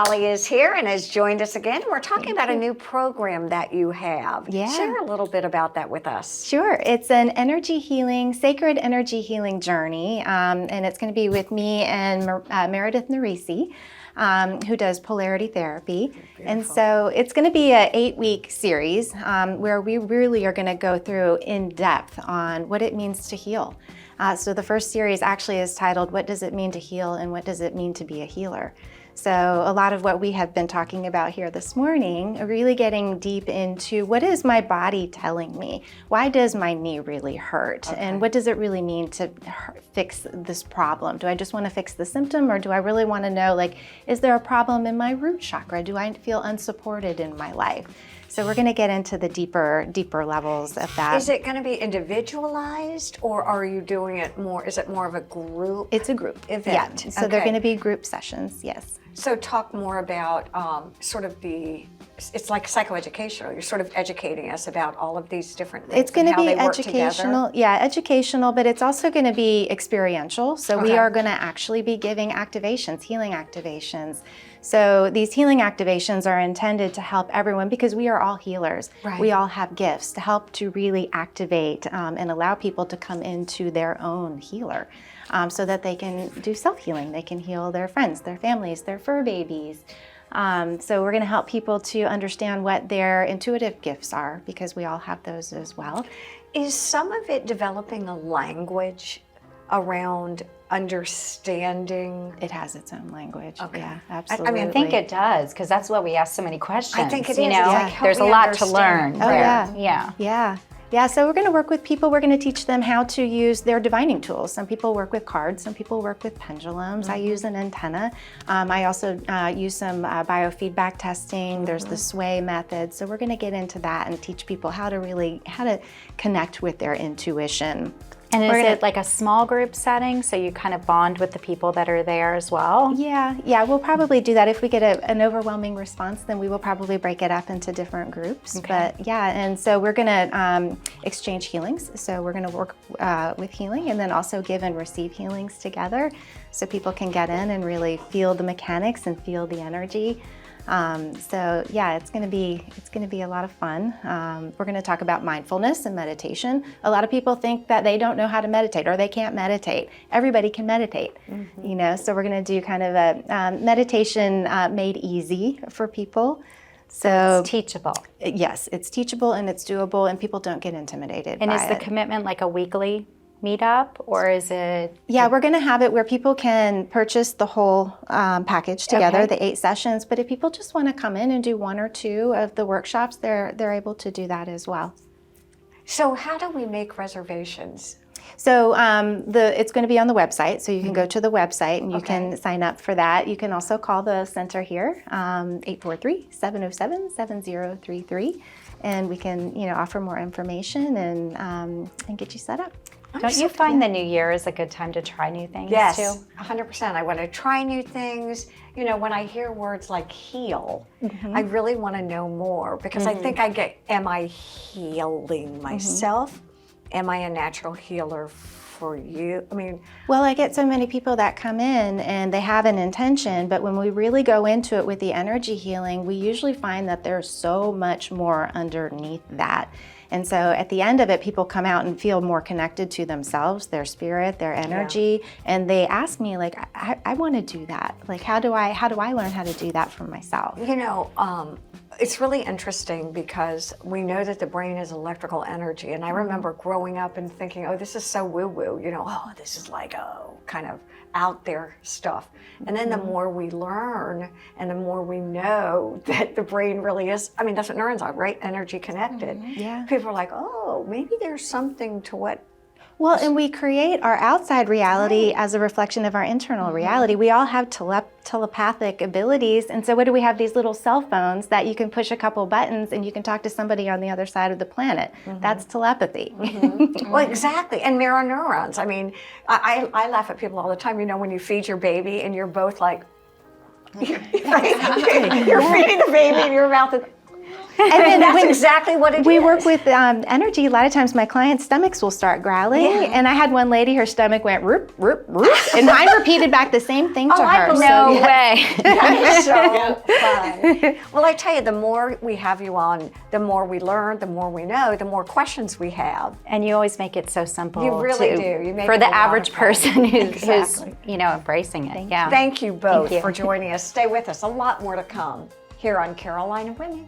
Hollie is here and has joined us again. We're talking about a new program that you have. Yeah. Share a little bit about that with us. Sure. It's an sacred energy healing journey, and it's going to be with me and Meredith Narisi, who does polarity therapy. Beautiful. And so it's going to be an 8-week series where we really are going to go through in depth on what it means to heal. So the first series actually is titled, What Does It Mean to Heal and What Does It Mean to Be a Healer? So a lot of what we have been talking about here this morning are really getting deep into what is my body telling me? Why does my knee really hurt? Okay. And what does it really mean to fix this problem? Do I just want to fix the symptom, or do I really want to know, like, is there a problem in my root chakra? Do I feel unsupported in my life? So we're going to get into the deeper levels of that. Is it going to be individualized, or are you doing it more, is it more of a group? It's a group event. Yeah. So they're going to be group sessions, yes. So talk more about sort of it's like psychoeducational. You're sort of educating us about all of these different things. It's going to be educational, educational, but it's also going to be experiential. So we are going to actually be giving activations, healing activations. So these healing activations are intended to help everyone because we are all healers. Right. We all have gifts to help to really activate and allow people to come into their own healer. So that they can do self-healing. They can heal their friends, their families, their fur babies. So we're going to help people to understand what their intuitive gifts are, because we all have those as well. Is some of it developing a language around understanding? It has its own language. Okay. Yeah, absolutely. I think it does, because that's why we ask so many questions. I think it you is. know, It's like, there's a lot to learn. Oh, there. Yeah. Yeah, so we're going to work with people. We're going to teach them how to use their divining tools. Some people work with cards. Some people work with pendulums. I use an antenna. I also use some biofeedback testing. There's the sway method. So we're going to get into that and teach people how to connect with their intuition. And is it like a small group setting, so you kind of bond with the people that are there as well? Yeah, we'll probably do that. If we get an overwhelming response, then we will probably break it up into different groups. Okay. But yeah, and so we're gonna exchange healings. So we're gonna work with healing and then also give and receive healings together, so people can get in and really feel the mechanics and feel the energy. So yeah, it's going to be a lot of fun. We're going to talk about mindfulness and meditation. A lot of people think that they don't know how to meditate or they can't meditate. Everybody can meditate, you know. So we're going to do kind of a meditation made easy for people. So it's teachable. Yes, it's teachable and it's doable, and people don't get intimidated. And by is the commitment like a weekly meetup, or is it? Yeah, we're going to have it where people can purchase the whole package together, the 8 sessions. But if people just want to come in and do 1 or 2 of the workshops, they're able to do that as well. So how do we make reservations? So it's going to be on the website, so you can go to the website and you can sign up for that. You can also call the center here, 843-707-7033, and we can offer more information and get you set up. Don't you find the new year is a good time to try new things yes, too? 100%. I want to try new things. You know, when I hear words like heal, I really want to know more, because I think am I healing myself? Am I a natural healer for you? I mean, well, I get so many people that come in and they have an intention, but when we really go into it with the energy healing, we usually find that there's so much more underneath that. And so at the end of it, people come out and feel more connected to themselves, their spirit, their energy, and they ask me, like, I want to do that. Like, how do I learn how to do that for myself? You know, it's really interesting because we know that the brain is electrical energy, and I remember growing up and thinking, oh, this is so woo-woo, you know, oh, this is like, kind of out there stuff. And then the more we learn and the more we know that the brain really is, I mean, that's what neurons are, right? Energy connected. Yeah. People are like, oh, maybe there's something to what. Well, and we create our outside reality as a reflection of our internal reality. We all have telepathic abilities, and so what do we have? These little cell phones that you can push a couple buttons and you can talk to somebody on the other side of the planet. That's telepathy. Well, exactly, and mirror neurons. I mean, I laugh at people all the time, you know, when you feed your baby and you're both like, you're feeding the baby in your mouth. And, then That's exactly what it is. we work with energy. A lot of times my clients' stomachs will start growling. Yeah. And I had one lady, her stomach went roop, roop, roop. And mine repeated back the same thing to I her. believe No it. way. That is so fun. Well, I tell you, the more we have you on, the more we learn, the more we know, the more questions we have. And you always make it so simple. You really do. You make for it the a lot average of fun. person who's Exactly. embracing it. Yeah. Thank you both you. for joining us. Stay with us. A lot more to come here on Carolina Women.